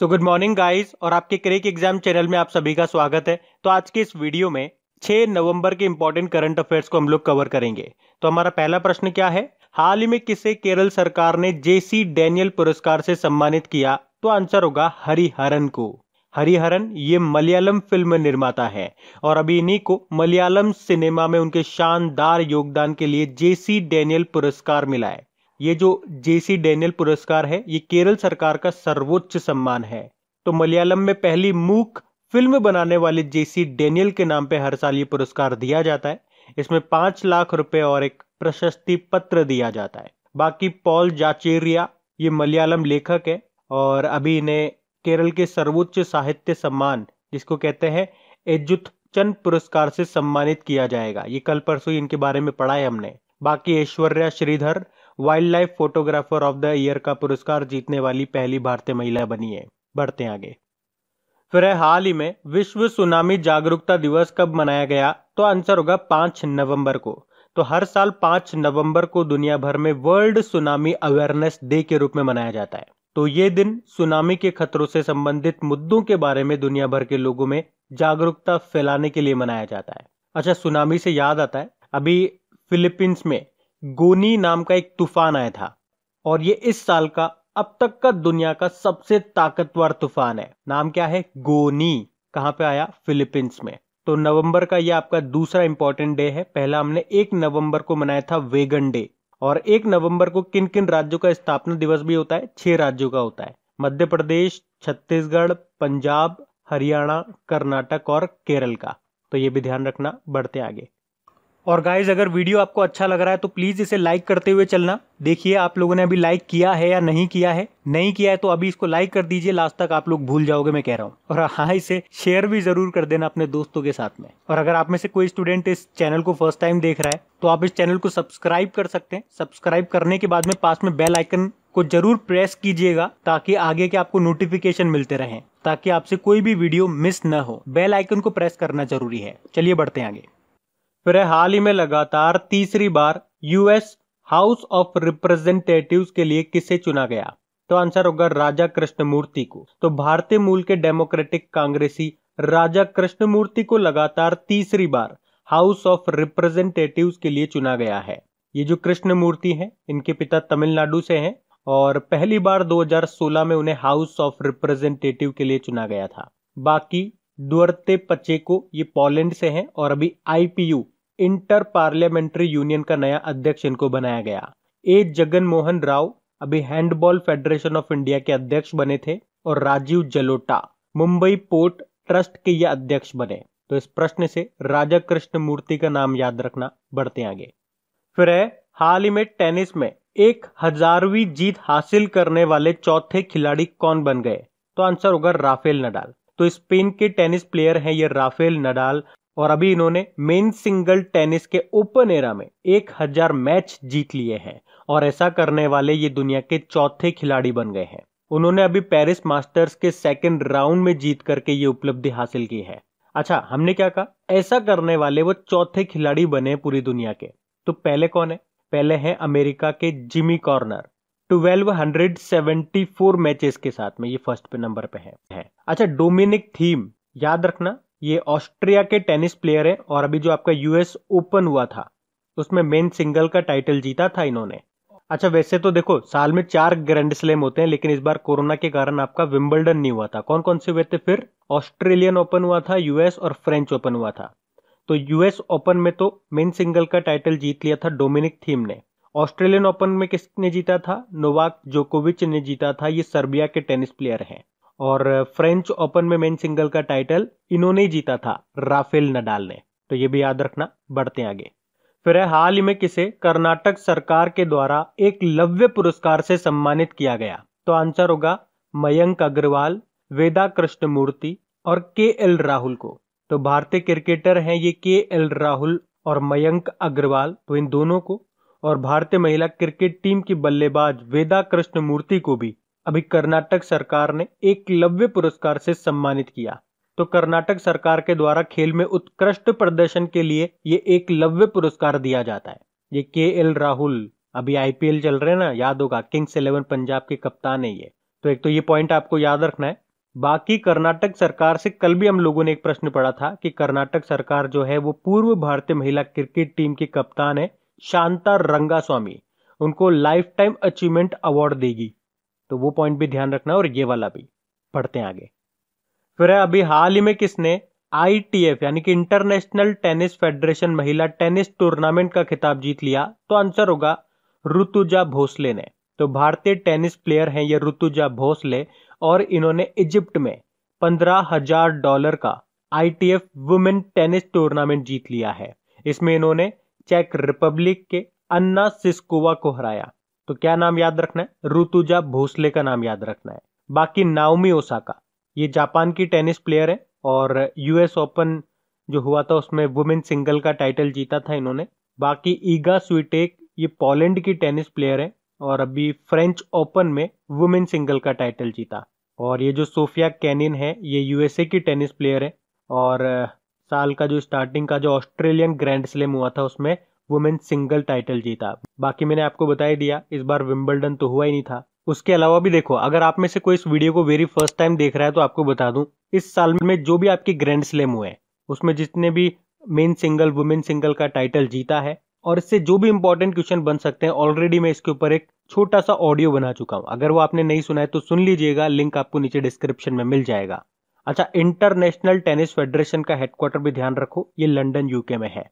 Good morning guys और आपके crack exam channel में आप सभी का स्वागत है। तो आज के इस वीडियो में 6 नवंबर के इंपॉर्टेंट करंट अफेयर्स को हम लोग कवर करेंगे। तो हमारा पहला प्रश्न क्या है, हाल ही में किसे केरल सरकार ने जेसी डैनियल पुरस्कार से सम्मानित किया? तो आंसर होगा हरिहरन को। हरिहरन ये मलयालम फिल्म निर्माता है और अभी इन्हीं को मलयालम सिनेमा में उनके शानदार योगदान के लिए जेसी डैनियल पुरस्कार मिला है। ये जो जेसी डैनियल पुरस्कार है ये केरल सरकार का सर्वोच्च सम्मान है। तो मलयालम में पहली मूक फिल्म बनाने वाले जेसी डैनियल के नाम पे हर साल ये पुरस्कार दिया जाता है। इसमें 5 लाख रुपए और एक प्रशस्ति पत्र दिया जाता है। बाकी पॉल जाचेरिया ये मलयालम लेखक है और अभी इन्हें केरल के सर्वोच्च साहित्य सम्मान जिसको कहते हैं एजुथचंद पुरस्कार से सम्मानित किया जाएगा। ये कल परसों इनके बारे में पढ़ा है हमने। बाकी Aishwarya Shridhar wild life photographer of the year का पुरस्कार जीतने वाली पहली भारतीय महिला बनी है। बढ़ते हैं आगे। फिर है हाल ही में विश्व सुनामी जागरूकता दिवस कब मनाया गया? तो आंसर होगा 5 नवंबर को। तो हर साल 5 नवंबर को दुनिया भर में वर्ल्ड सुनामी अवेयरनेस डे के रूप में मनाया जाता है। तो ये दिन सुनामी के खतरों से संबंधित मुद्दों के बारे में दुनिया भर के लोगों में जागरूकता फैलाने के लिए मनाया जाता है। अच्छा, सुनामी से याद आता है, अभी फिलीपींस में गोनी नाम का एक तूफान आया था और ये इस साल का अब तक का दुनिया का सबसे ताकतवर तूफान है। नाम क्या है? गोनी। कहां पे आया? फिलीपींस में। तो नवंबर का ये आपका दूसरा इंपॉर्टेंट डे है। पहला हमने 1 नवंबर को मनाया था वेगन डे। और 1 नवंबर को किन किन राज्यों का स्थापना दिवस भी होता है? 6 राज्यों का होता है, मध्य प्रदेश, छत्तीसगढ़, पंजाब, हरियाणा, कर्नाटक और केरल का। तो ये भी ध्यान रखना। बढ़ते आगे। और गाइज अगर वीडियो आपको अच्छा लग रहा है तो प्लीज इसे लाइक करते हुए चलना। देखिए आप लोगों ने अभी लाइक किया है या नहीं किया है। नहीं किया है तो अभी इसको लाइक कर दीजिए, लास्ट तक आप लोग भूल जाओगे मैं कह रहा हूँ। और हाँ, इसे शेयर भी जरूर कर देना अपने दोस्तों के साथ में। और अगर आप में से कोई स्टूडेंट इस चैनल को फर्स्ट टाइम देख रहा है तो आप इस चैनल को सब्सक्राइब कर सकते हैं। सब्सक्राइब करने के बाद में पास में बेल आइकन को जरूर प्रेस कीजिएगा ताकि आगे के आपको नोटिफिकेशन मिलते रहें, ताकि आपसे कोई भी वीडियो मिस न हो। बेल आइकन को प्रेस करना जरूरी है। चलिए बढ़ते हैं आगे। फिर हाल ही में लगातार तीसरी बार यूएस हाउस ऑफ रिप्रेजेंटेटिव्स के लिए किसे चुना गया? तो आंसर होगा राजा कृष्णमूर्ति को। तो भारतीय मूल के डेमोक्रेटिक कांग्रेसी राजा कृष्णमूर्ति को लगातार तीसरी बार हाउस ऑफ रिप्रेजेंटेटिव्स के लिए चुना गया है। ये जो कृष्णमूर्ति हैं इनके पिता तमिलनाडु से हैं और पहली बार 2016 में उन्हें हाउस ऑफ रिप्रेजेंटेटिव के लिए चुना गया था। बाकी दुअर्ते पचेको ये पोलैंड से हैं और अभी आईपीयू इंटर पार्लियामेंट्री यूनियन का नया अध्यक्ष इनको बनाया गया। ए जगन मोहन राव अभी हैंडबॉल फेडरेशन ऑफ इंडिया के अध्यक्ष बने थे और राजीव जलोटा मुंबई पोर्ट ट्रस्ट के ये अध्यक्ष बने। तो इस प्रश्न से राजा कृष्णमूर्ति का नाम याद रखना। बढ़ते आगे। फिर है हाल ही में टेनिस में 1000वीं जीत हासिल करने वाले चौथे खिलाड़ी कौन बन गए? तो आंसर होगा राफेल नडाल। तो स्पेन के टेनिस प्लेयर हैं ये राफेल नडाल और अभी इन्होंने मेन सिंगल टेनिस के ओपन एरा में 1000 मैच जीत लिए हैं और ऐसा करने वाले ये दुनिया के चौथे खिलाड़ी बन गए हैं। उन्होंने अभी पेरिस मास्टर्स के सेकंड राउंड में जीत करके ये उपलब्धि हासिल की है। अच्छा, हमने क्या कहा? ऐसा करने वाले वो चौथे खिलाड़ी बने पूरी दुनिया के। तो पहले कौन है? पहले हैं अमेरिका के जिमी कॉर्नर 1274 मैचेस के साथ में, ये फर्स्ट पे नंबर पे है। अच्छा, डोमिनिक थीम याद रखना, ये ऑस्ट्रिया के टेनिस प्लेयर है और अभी जो आपका यूएस ओपन हुआ था उसमें मेन सिंगल का टाइटल जीता था इन्होंने। अच्छा, वैसे तो देखो साल में 4 ग्रैंड स्लैम होते हैं लेकिन इस बार कोरोना के कारण आपका विंबलडन नहीं हुआ था। कौन कौन से हुए थे फिर? ऑस्ट्रेलियन ओपन हुआ था, यूएस और फ्रेंच ओपन हुआ था। तो यूएस ओपन में तो मेन सिंगल का टाइटल जीत लिया था डोमिनिक थीम ने। ऑस्ट्रेलियन ओपन में किसने जीता था? नोवाक जोकोविच ने जीता था, ये सर्बिया के टेनिस प्लेयर हैं। और फ्रेंच ओपन में मेन सिंगल का टाइटल इन्होंने ही जीता था, राफेल नडाल ने। तो ये भी याद रखना। बढ़ते आगे। फिर है हाल ही में किसे कर्नाटक सरकार के द्वारा एकलव्य पुरस्कार से सम्मानित किया गया? तो आंसर होगा मयंक अग्रवाल, वेदा कृष्णमूर्ति और के.एल. राहुल को। तो भारतीय क्रिकेटर हैं ये के.एल. राहुल और मयंक अग्रवाल, तो इन दोनों को और भारतीय महिला क्रिकेट टीम की बल्लेबाज वेदा कृष्णमूर्ति को भी अभी कर्नाटक सरकार ने एकलव्य पुरस्कार से सम्मानित किया। तो कर्नाटक सरकार के द्वारा खेल में उत्कृष्ट प्रदर्शन के लिए ये एकलव्य पुरस्कार दिया जाता है। ये के.एल. राहुल अभी आईपीएल चल रहे हैं ना, याद होगा, किंग्स 11 पंजाब के कप्तान है ये। तो एक तो ये पॉइंट आपको याद रखना है। बाकी कर्नाटक सरकार से कल भी हम लोगों ने एक प्रश्न पढ़ा था कि कर्नाटक सरकार जो है वो पूर्व भारतीय महिला क्रिकेट टीम की कप्तान है शांता रंगास्वामी, उनको लाइफ टाइम अचीवमेंट अवार्ड देगी। तो वो पॉइंट भी ध्यान रखना और ये वाला भी। पढ़ते हैं आगे। फिर है अभी हाल ही में किसने ITF यानी कि इंटरनेशनल टेनिस फेडरेशन महिला टेनिस टूर्नामेंट का खिताब जीत लिया? तो आंसर होगा ऋतुजा भोसले ने। तो भारतीय टेनिस प्लेयर हैं ये ऋतुजा भोसले, और इन्होंने इजिप्ट में $15,000 का ITF वुमेन टेनिस टूर्नामेंट जीत लिया है। इसमें इन्होंने चेक रिपब्लिक के अन्ना सिस्कोवा को हराया। तो क्या नाम याद रखना है? ऋतुजा भोसले का नाम याद रखना है। बाकी नाओमी ओसाका, ये जापान की टेनिस प्लेयर है और US ओपन जो हुआ था उसमें वुमेन सिंगल का टाइटल जीता था इन्होंने। बाकी ईगा स्विटेक, ये पोलैंड की टेनिस प्लेयर है और अभी फ्रेंच ओपन में वुमेन सिंगल का टाइटल जीता। और ये जो सोफिया कैनिन है ये USA की टेनिस प्लेयर है और साल का जो स्टार्टिंग का जो ऑस्ट्रेलियन ग्रैंड स्लैम हुआ था उसमें वुमेन सिंगल टाइटल जीता। बाकी मैंने आपको बता ही दिया, इस बार विंबलडन तो हुआ ही नहीं था। उसके अलावा भी देखो, अगर आप में से कोई इस वीडियो को वेरी फर्स्ट टाइम देख रहा है तो आपको बता दूं, इस साल में जो भी आपके ग्रैंड स्लैम हुए हैं उसमें जितने भी मेन सिंगल वुमेन सिंगल का टाइटल जीता है और इससे जो भी इंपॉर्टेंट क्वेश्चन बन सकते हैं, ऑलरेडी मैं इसके ऊपर एक छोटा सा ऑडियो बना चुका हूं। अगर वो आपने नहीं सुना है तो सुन लीजिएगा, लिंक आपको नीचे डिस्क्रिप्शन में मिल जाएगा। अच्छा, इंटरनेशनल टेनिस फेडरेशन का हेडक्वार्टर भी ध्यान रखो, ये लंदन UK में है।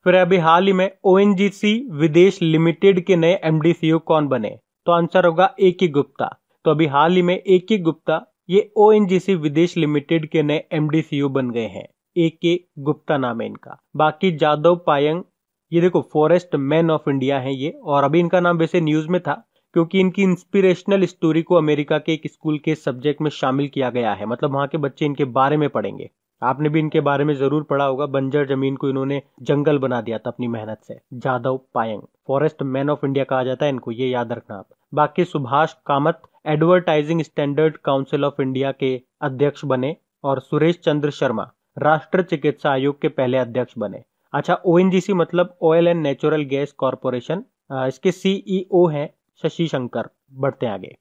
फिर अभी हाल ही में ONGC विदेश लिमिटेड के नए MD CEO कौन बने? तो आंसर होगा AK गुप्ता। तो अभी हाल ही में AK गुप्ता ये ONGC विदेश लिमिटेड के नए MD CEO बन गए हैं। AK गुप्ता नाम है इनका। बाकी जादव पायंग, ये देखो फॉरेस्ट मैन ऑफ इंडिया है ये, और अभी इनका नाम वैसे न्यूज में था क्योंकि इनकी इंस्पिरेशनल स्टोरी को अमेरिका के एक स्कूल के सब्जेक्ट में शामिल किया गया है। मतलब वहां के बच्चे इनके बारे में पढ़ेंगे। आपने भी इनके बारे में जरूर पढ़ा होगा, बंजर जमीन को इन्होंने जंगल बना दिया था अपनी मेहनत से। Jadav Payeng, forest man of India कहा जाता है इनको, ये याद रखना आप। बाकी Subhash Kamat advertising standard council of India के अध्यक्ष बने और सुरेश चंद्र शर्मा राष्ट्रीय चिकित्सा आयोग के पहले अध्यक्ष बने। अच्छा, ONGC मतलब oil and natural gas corporation, इसके CEO हैं शशि शंकर। बढ़ते आगे।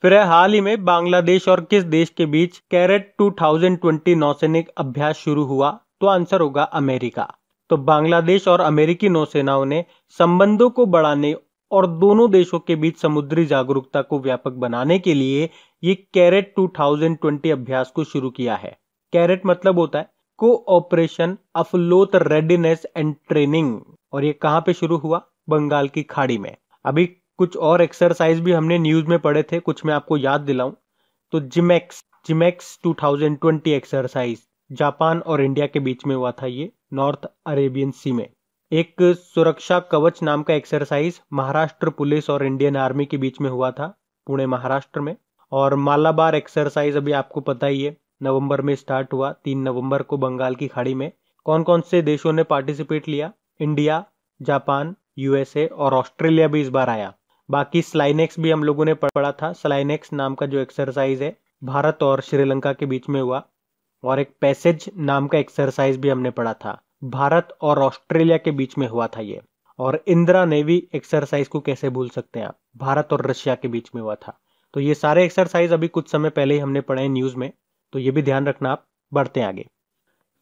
फिर है हाल ही में बांग्लादेश और किस देश के बीच कैरेट 2020 नौसैनिक अभ्यास शुरू हुआ? तो आंसर होगा अमेरिका। तो बांग्लादेश और अमेरिकी नौसेनाओं ने संबंधों को बढ़ाने और दोनों देशों के बीच समुद्री जागरूकता को व्यापक बनाने के लिए ये कैरेट 2020 अभ्यास को शुरू किया है। कैरेट मतलब होता है कोऑपरेशन अफलोट रेडीनेस एंड ट्रेनिंग, और ये कहां पे शुरू हुआ? बंगाल की खाड़ी में। अभी कुछ और एक्सरसाइज भी हमने न्यूज में पढ़े थे, कुछ मैं आपको याद दिलाऊं तो जिमेक्स 2020 एक्सरसाइज जापान और इंडिया के बीच में हुआ था, ये नॉर्थ अरेबियन सी में। एक सुरक्षा कवच नाम का एक्सरसाइज महाराष्ट्र पुलिस और इंडियन आर्मी के बीच में हुआ था, पुणे महाराष्ट्र में। और मालाबार एक्सरसाइज अभी आपको पता ही है, नवंबर में स्टार्ट हुआ, 3 नवंबर को बंगाल की खाड़ी में। कौन कौन से देशों ने पार्टिसिपेट लिया? इंडिया, जापान, USA और ऑस्ट्रेलिया भी इस बार आया। बाकी स्लाइनेक्स भी हम लोगों ने पढ़ा था। स्लाइनेक्स नाम का जो एक्सरसाइज है भारत और श्रीलंका के बीच में हुआ। और एक पैसेज नाम का एक्सरसाइज भी हमने पढ़ा था, भारत और ऑस्ट्रेलिया के बीच में हुआ था ये। और इंदिरा नेवी एक्सरसाइज को कैसे भूल सकते हैं आप, भारत और रशिया के बीच में हुआ था। तो ये सारे एक्सरसाइज अभी कुछ समय पहले ही हमने पढ़े न्यूज में, तो ये भी ध्यान रखना आप। बढ़ते हैं आगे।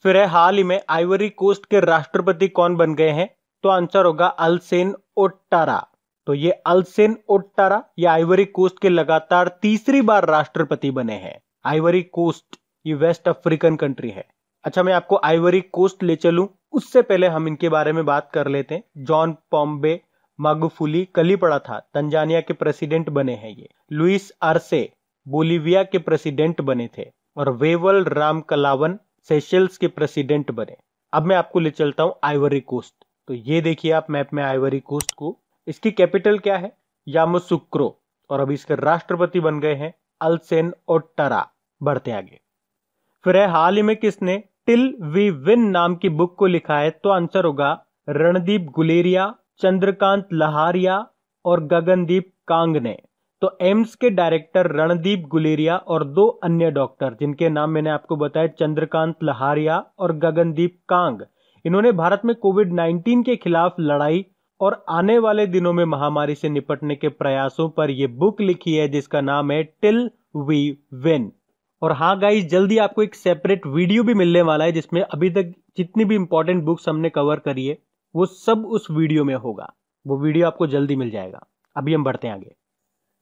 फिर है हाल ही में आइवरी कोस्ट के राष्ट्रपति कौन बन गए हैं? तो आंसर होगा अलसेन ओटारा। तो ये अलसेन ओटारा ये आइवरी कोस्ट के लगातार तीसरी बार राष्ट्रपति बने हैं। आइवरी कोस्ट ये वेस्ट अफ्रीकन कंट्री है। अच्छा, मैं आपको आइवरी कोस्ट ले चलूं उससे पहले हम इनके बारे में बात कर लेते हैं। जॉन पॉम्बे मागुफुली, कल ही पड़ा था, तंजानिया के प्रेसिडेंट बने हैं ये। लुइस आर्से बोलीविया के प्रेसिडेंट बने थे और वेवल राम कलावन सेशेल्स के प्रेसिडेंट बने। अब मैं आपको ले चलता हूं आइवरी कोस्ट। तो ये देखिए आप मैप में आइवरी कोस्ट को, इसकी कैपिटल क्या है? यामोसुक्रो, और अभी इसके राष्ट्रपति बन गए हैं अलसेन ओटारा। बढ़ते आगे। फिर है हाल ही में किसने टिल वी विन नाम की बुक को लिखा है? तो आंसर होगा रणदीप गुलेरिया, चंद्रकांत लहारिया और गगनदीप कांग ने। तो एम्स के डायरेक्टर रणदीप गुलेरिया और 2 अन्य डॉक्टर जिनके नाम मैंने आपको बताया, चंद्रकांत लहारिया और गगनदीप कांग, इन्होंने भारत में कोविड-19 के खिलाफ लड़ाई और आने वाले दिनों में महामारी से निपटने के प्रयासों पर यह बुक लिखी है जिसका नाम है टिल वी विन। और हाँ गाइस, जल्दी आपको एक सेपरेट वीडियो भी मिलने वाला है जिसमें अभी तक जितनी भी इंपॉर्टेंट बुक्स हमने कवर करी है वो सब उस वीडियो में होगा। वो वीडियो आपको जल्दी मिल जाएगा। अभी हम बढ़ते हैं आगे।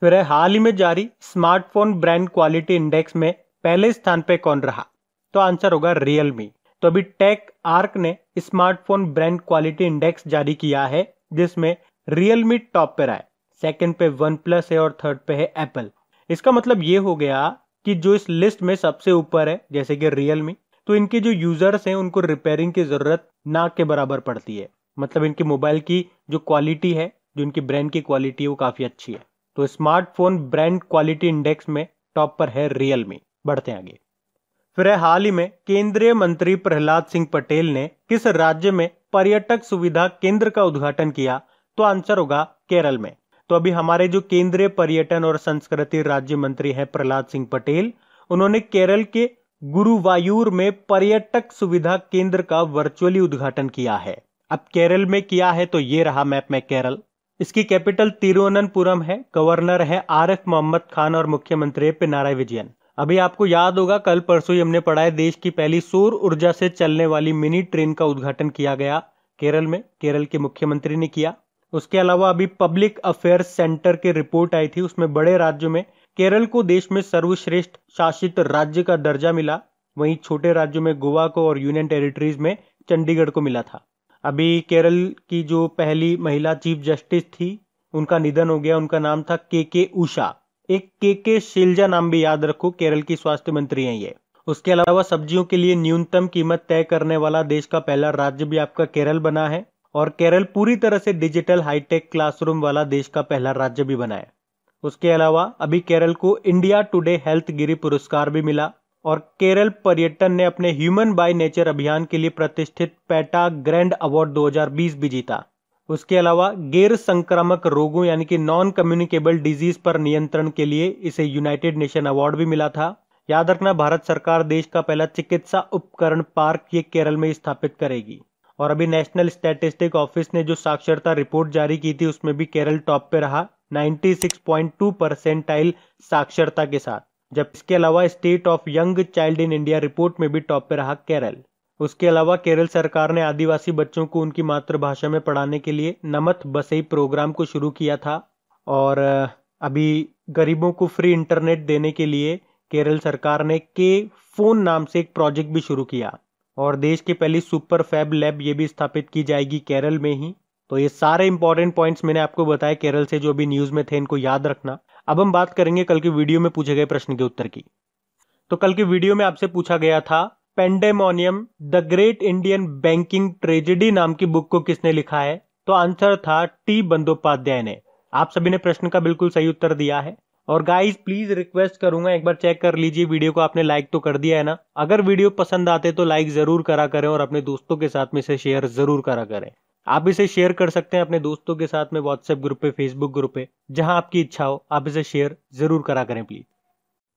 फिर है हाल ही में जारी स्मार्टफोन ब्रांड क्वालिटी इंडेक्स में पहले स्थान पे कौन रहा? तो आंसर होगा रियलमी। तो अभी टेक आर्क ने स्मार्टफोन ब्रांड क्वालिटी इंडेक्स जारी किया है जिसमें रियलमी टॉप पे रहा है, सेकंड पे वन प्लस है और थर्ड पे है एप्पल। इसका मतलब ये हो गया कि जो इस लिस्ट में सबसे ऊपर है जैसे कि रियलमी, तो इनके जो यूजर्स हैं उनको रिपेयरिंग की जरूरत ना के बराबर पड़ती है। मतलब इनकी मोबाइल की जो क्वालिटी है, जो इनकी ब्रांड की क्वालिटी है वो काफी अच्छी है। तो स्मार्टफोन ब्रांड क्वालिटी इंडेक्स में टॉप पर है रियलमी। बढ़ते हैं आगे। फिर हाल ही में केंद्रीय मंत्री प्रहलाद सिंह पटेल ने किस राज्य में पर्यटक सुविधा केंद्र का उद्घाटन किया? तो आंसर होगा केरल में। तो अभी हमारे जो केंद्रीय पर्यटन और संस्कृति राज्य मंत्री हैं प्रहलाद सिंह पटेल, उन्होंने केरल के गुरुवायूर में पर्यटक सुविधा केंद्र का वर्चुअली उद्घाटन किया है। अब केरल में किया है तो ये रहा मैप में केरल। इसकी कैपिटल तिरुवनंतपुरम है, गवर्नर है आरिफ मोहम्मद खान और मुख्यमंत्री है पिनाराई विजयन। अभी आपको याद होगा कल परसों ही हमने पढ़ा है देश की पहली सौर ऊर्जा से चलने वाली मिनी ट्रेन का उद्घाटन किया गया केरल में, केरल के मुख्यमंत्री ने किया। उसके अलावा अभी पब्लिक अफेयर्स सेंटर की रिपोर्ट आई थी, उसमें बड़े राज्यों में केरल को देश में सर्वश्रेष्ठ शासित राज्य का दर्जा मिला, वहीं छोटे राज्यों में गोवा को और यूनियन टेरिटरीज में चंडीगढ़ को मिला था। अभी केरल की जो पहली महिला चीफ जस्टिस थी उनका निधन हो गया, उनका नाम था के उषा। एक के शिलजा नाम भी याद रखो, केरल की स्वास्थ्य मंत्री हैं ये। उसके अलावा सब्जियों के लिए न्यूनतम कीमत तय करने वाला देश का पहला राज्य भी आपका केरल बना है, और केरल पूरी तरह से डिजिटल हाईटेक क्लासरूम वाला देश का पहला राज्य भी बना है। उसके अलावा अभी केरल को इंडिया टुडे हेल्थ गिरी पुरस्कार भी मिला, और केरल पर्यटन ने अपने ह्यूमन बाय नेचर अभियान के लिए प्रतिष्ठित पेटा ग्रैंड अवार्ड 2020 भी जीता। उसके अलावा गैर संक्रामक रोगों यानी कि नॉन कम्युनिकेबल डिजीज पर नियंत्रण के लिए इसे यूनाइटेड नेशन अवार्ड भी मिला था। याद रखना, भारत सरकार देश का पहला चिकित्सा उपकरण पार्क ये केरल में स्थापित करेगी। और अभी नेशनल स्टैटिस्टिक ऑफिस ने जो साक्षरता रिपोर्ट जारी की थी उसमें भी केरल टॉप पे रहा 96.2 परसेंटाइल साक्षरता के साथ। जब इसके अलावा state of young child in India report में भी टॉप पे रहा केरल। उसके अलावा केरल सरकार ने आदिवासी बच्चों को उनकी मातृभाषा में पढ़ाने के लिए नमत बसई प्रोग्राम को शुरू किया था, और अभी गरीबों को फ्री इंटरनेट देने के लिए केरल सरकार ने के फोन नाम से एक प्रोजेक्ट भी शुरू किया, और देश की पहली सुपर फैब लैब ये भी स्थापित की जाएगी केरल में ही। तो ये सारे इंपॉर्टेंट पॉइंट्स मैंने आपको बताए केरल से जो भी न्यूज में थे, इनको याद रखना। अब हम बात करेंगे कल की वीडियो में पूछे गए प्रश्न के उत्तर की। तो कल की वीडियो में आपसे पूछा गया था pandemonium the great Indian banking tragedy नाम की बुक को किसने लिखा है? तो आंसर था टी बंदोपाध्याय ने। आप सभी ने प्रश्न का बिल्कुल सही उत्तर दिया है। और गाइस प्लीज रिक्वेस्ट करूंगा, एक बार चेक कर लीजिए वीडियो को, आपने लाइक तो कर दिया है ना? अगर वीडियो पसंद आते तो लाइक जरूर करा करें और अपने दोस्तों के साथ में इसे शेयर जरूर करा करें। आप इसे शेयर कर सकते हैं अपने दोस्तों के साथ में व्हाट्सएप ग्रुप पे, फेसबुक ग्रुप पे, जहां आपकी इच्छा हो आप इसे शेयर जरूर करा करें प्लीज।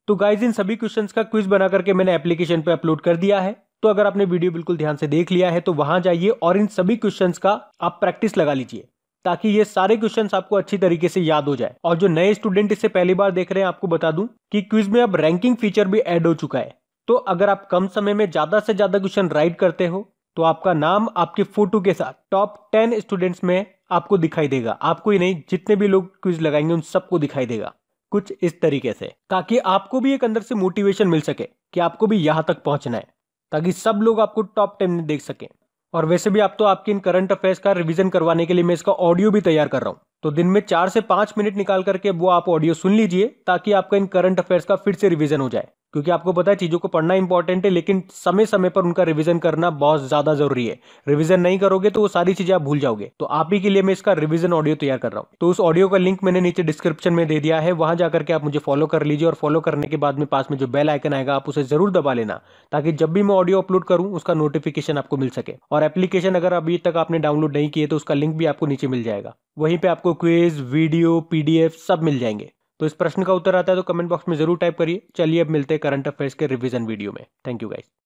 तो गाइज इन सभी क्वेश्चंस का क्विज बना करके मैंने एप्लीकेशन पे अपलोड कर दिया है। तो अगर आपने वीडियो बिल्कुल ध्यान से देख लिया है तो वहां जाइए और इन सभी क्वेश्चंस का आप प्रैक्टिस लगा लीजिए, ताकि ये सारे क्वेश्चंस आपको अच्छी तरीके से याद हो जाए। और जो नए स्टूडेंट इसे पहली बार देख रहे हैं, आपको बता दूं कि क्विज में अब रैंकिंग फीचर भी ऐड हो चुका है। तो अगर आप कम समय में ज्यादा से ज्यादा क्वेश्चन राइट करते हो तो आपका नाम आपके फोटो के साथ टॉप 10 स्टूडेंट्स में आपको दिखाई देगा। आपको ही नहीं, जितने भी लोग क्विज लगाएंगे उन सबको दिखाई देगा कुछ इस तरीके से, ताकि आपको भी एक अंदर से मोटिवेशन मिल सके कि आपको भी यहां तक पहुंचना है, ताकि सब लोग आपको टॉप 10 में देख सकें। और वैसे भी आप तो आपके इन करंट अफेयर्स का रिवीजन करवाने के लिए मैं इसका ऑडियो भी तैयार कर रहा हूं। तो दिन में 4 से 5 मिनट निकाल करके वो आप ऑडियो सुन लीजिए, ताकि आपका इन करंट अफेयर्स का फिर से रिवीजन हो जाए। क्योंकि आपको पता है चीजों को पढ़ना इंपॉर्टेंट है, लेकिन समय समय पर उनका रिवीजन करना बहुत ज्यादा जरूरी है। रिवीजन नहीं करोगे तो वो सारी चीजें आप भूल जाओगे। तो आप ही के लिए मैं इसका रिवीजन ऑडियो तैयार कर रहा हूँ। तो उस ऑडियो का लिंक मैंने नीचे डिस्क्रिप्शन में दे दिया है, वहां जाकर के आप मुझे फॉलो कर लीजिए। और फॉलो करने के बाद में पास में जो बेल आइकन आएगा आप उसे जरूर दबा लेना, ताकि जब भी मैं ऑडियो अपलोड करूं उसका नोटिफिकेशन आपको मिल सके। और एप्लीकेशन अगर अभी तक आपने डाउनलोड नहीं किए तो उसका लिंक भी आपको नीचे मिल जाएगा। वहीं पे आपको क्विज, वीडियो, पीडीएफ सब मिल जाएंगे। तो इस प्रश्न का उत्तर आता है तो कमेंट बॉक्स में जरूर टाइप करिए। चलिए अब मिलते हैं करंट अफेयर्स के रिवीजन वीडियो में। Thank you guys.